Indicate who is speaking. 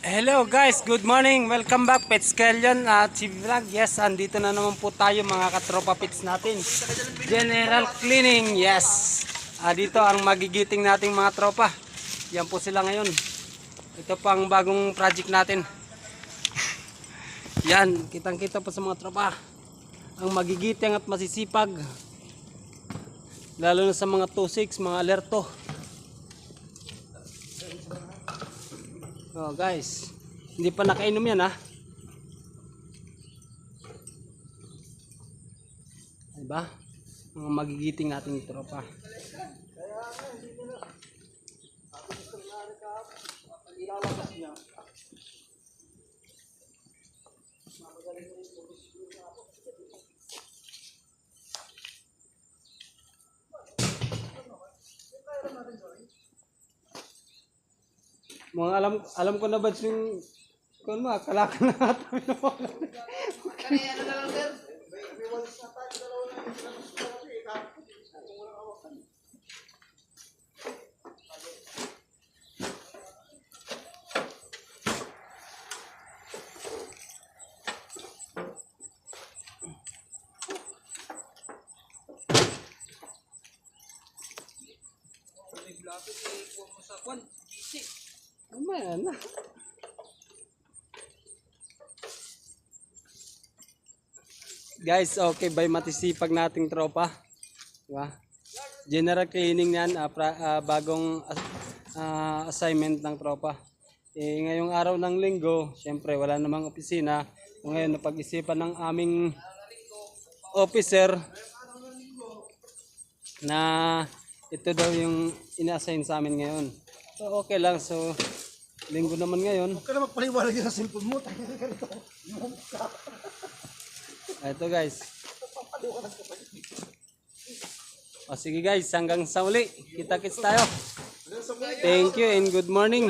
Speaker 1: Hello guys, good morning. Welcome back Pets Kellion at si Vlog. Yes, andito na naman po tayo mga katropa pets natin. General cleaning. Yes. Dito ang magigiting nating mga tropa. Yan po sila ngayon. Ito pa ang bagong project natin. Yan, kitang-kita po sa mga tropa. Ang magigiting at masisipag. Lalo na sa mga 2-6, mga alerto. Oh guys, hindi pa nakainom yan ha. Diba? Mga magigiting nating tropa. Mga alam ko na ba yung kung mo, kalaka na ata.
Speaker 2: Kani ano na lang sir?
Speaker 1: Ayan na. Guys, okay by matisipag nating tropa. Diba? General cleaning yan, bagong assignment ng tropa. Ngayong araw ng linggo, syempre wala namang opisina. Ngayon napag-isipan ng aming officer na ito daw yung ina-assign sa amin ngayon. So okay lang, so linggo naman ngayon.
Speaker 2: Huwag ka na magpaliwanag yung cellphone mo.
Speaker 1: Ito guys. O sige guys, hanggang sa uli. Kita-kits tayo. Thank you and good morning.